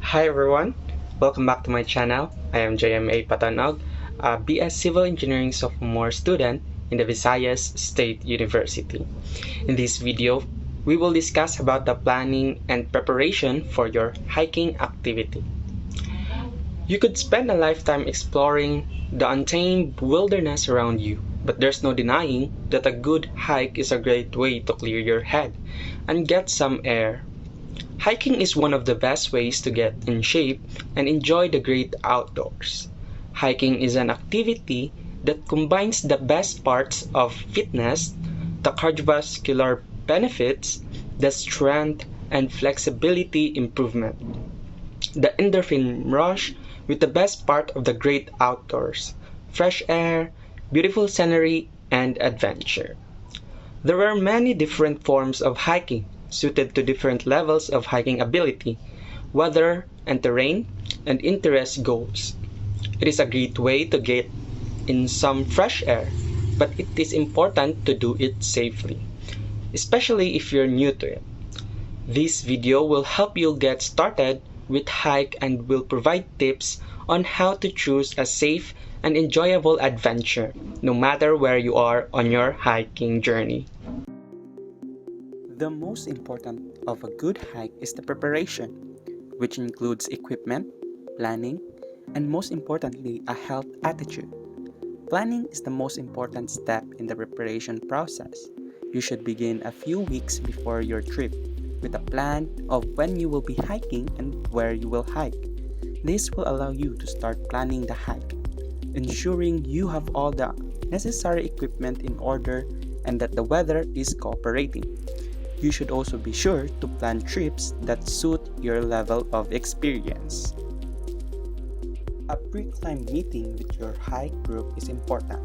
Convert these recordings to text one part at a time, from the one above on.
Hi everyone, welcome back to my channel. I am JMA Paton-og, a BS Civil Engineering sophomore student in the Visayas State University. In this video, we will discuss about the planning and preparation for your hiking activity. You could spend a lifetime exploring the untamed wilderness around you, but there's no denying that a good hike is a great way to clear your head and get some air. Hiking is one of the best ways to get in shape and enjoy the great outdoors. Hiking is an activity that combines the best parts of fitness, the cardiovascular benefits, the strength and flexibility improvement, the endorphin rush with the best part of the great outdoors, fresh air, beautiful scenery, and adventure. There are many different forms of hiking, suited to different levels of hiking ability, weather and terrain, and interest goals. It is a great way to get in some fresh air, but it is important to do it safely, especially if you're new to it. This video will help you get started with hike and will provide tips on how to choose a safe and enjoyable adventure, no matter where you are on your hiking journey. The most important of a good hike is the preparation, which includes equipment, planning, and most importantly, a health attitude. Planning is the most important step in the preparation process. You should begin a few weeks before your trip with a plan of when you will be hiking and where you will hike. This will allow you to start planning the hike, ensuring you have all the necessary equipment in order and that the weather is cooperating. You should also be sure to plan trips that suit your level of experience. A pre-climb meeting with your hike group is important.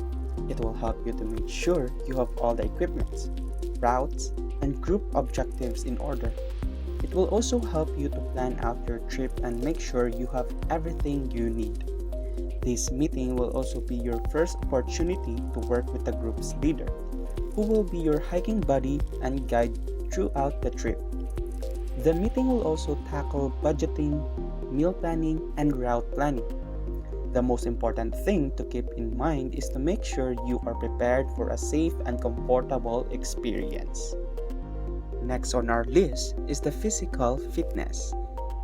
It will help you to make sure you have all the equipment, routes, and group objectives in order. It will also help you to plan out your trip and make sure you have everything you need. This meeting will also be your first opportunity to work with the group's leader, who will be your hiking buddy and guide throughout the trip. The meeting will also tackle budgeting, meal planning, and route planning. The most important thing to keep in mind is to make sure you are prepared for a safe and comfortable experience. Next on our list is the physical fitness.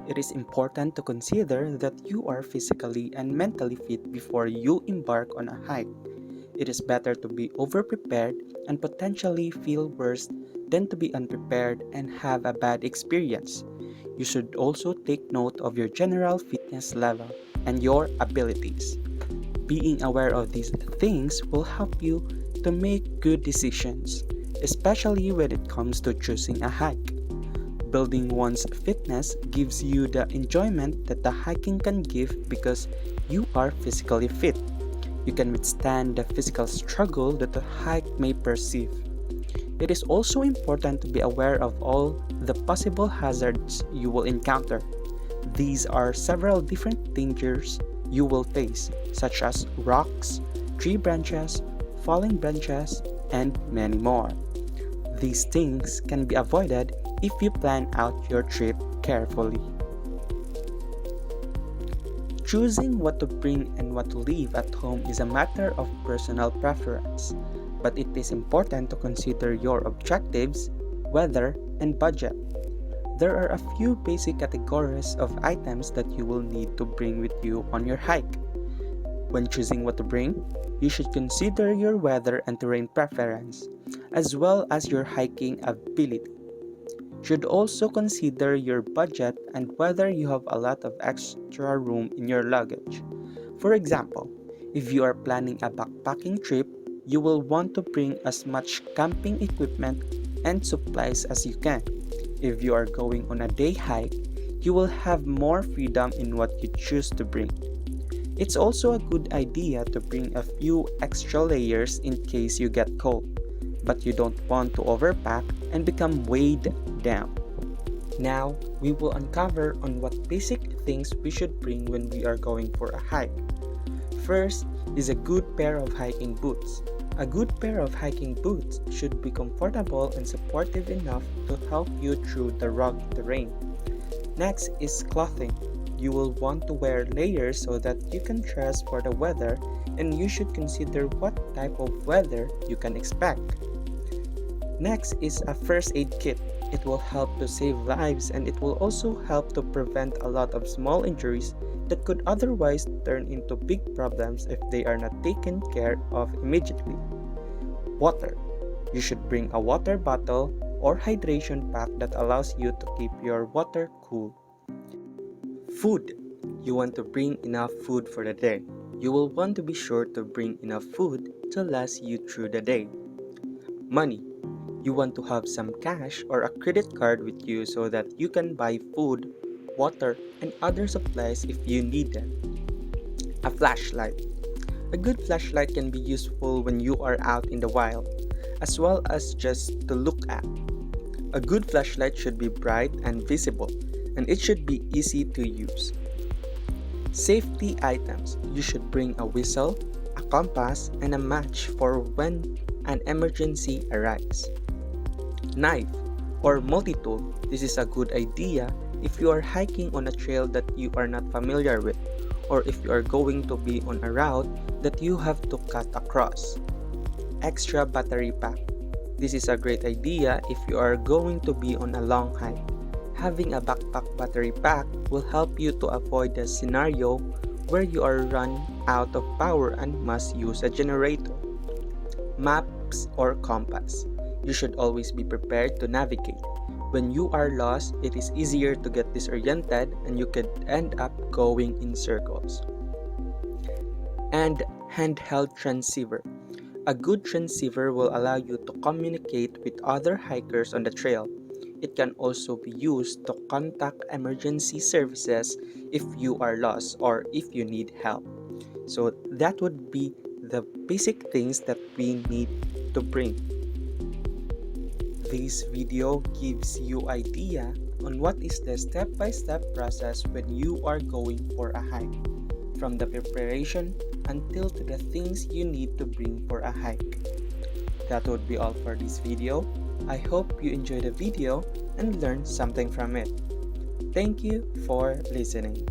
It is important to consider that you are physically and mentally fit before you embark on a hike. It is better to be over-prepared and potentially feel worse than to be unprepared and have a bad experience. You should also take note of your general fitness level and your abilities. Being aware of these things will help you to make good decisions, especially when it comes to choosing a hike. Building one's fitness gives you the enjoyment that the hiking can give because you are physically fit. You can withstand the physical struggle that the hike may perceive. It is also important to be aware of all the possible hazards you will encounter. These are several different dangers you will face, such as rocks, tree branches, falling branches, and many more. These things can be avoided if you plan out your trip carefully. Choosing what to bring and what to leave at home is a matter of personal preference, but it is important to consider your objectives, weather, and budget. There are a few basic categories of items that you will need to bring with you on your hike. When choosing what to bring, you should consider your weather and terrain preference, as well as your hiking ability. You should also consider your budget and whether you have a lot of extra room in your luggage. For example, if you are planning a backpacking trip, you will want to bring as much camping equipment and supplies as you can. If you are going on a day hike, you will have more freedom in what you choose to bring. It's also a good idea to bring a few extra layers in case you get cold, but you don't want to overpack and become weighed down. Now, we will uncover on what basic things we should bring when we are going for a hike. First is a good pair of hiking boots. A good pair of hiking boots should be comfortable and supportive enough to help you through the rugged terrain. Next is clothing. you will want to wear layers so that you can dress for the weather, and you should consider what type of weather you can expect. Next is a first aid kit. It will help to save lives, and it will also help to prevent a lot of small injuries that could otherwise turn into big problems if they are not taken care of immediately. Water. You should bring a water bottle or hydration pack that allows you to keep your water cool. Food. You want to bring enough food for the day. You will want to be sure to bring enough food to last you through the day. Money. You want to have some cash or a credit card with you so that you can buy food, water, and other supplies if you need them. A flashlight. A good flashlight can be useful when you are out in the wild, as well as just to look at. A good flashlight should be bright and visible, and it should be easy to use. Safety items. You should bring a whistle, a compass, and a match for when an emergency arises. Knife or multi-tool. This is a good idea if you are hiking on a trail that you are not familiar with, or if you are going to be on a route that you have to cut across. Extra battery pack. This is a great idea if you are going to be on a long hike. Having a backpack battery pack will help you to avoid the scenario where you are run out of power and must use a generator. Maps or compass. You should always be prepared to navigate. When you are lost, it is easier to get disoriented and you could end up going in circles. And handheld transceiver. A good transceiver will allow you to communicate with other hikers on the trail. It can also be used to contact emergency services if you are lost or if you need help. So that would be the basic things that we need to bring. This video gives you idea on what is the step-by-step process when you are going for a hike, from the preparation until to the things you need to bring for a hike. That would be all for this video. I hope you enjoyed the video and learned something from it. Thank you for listening.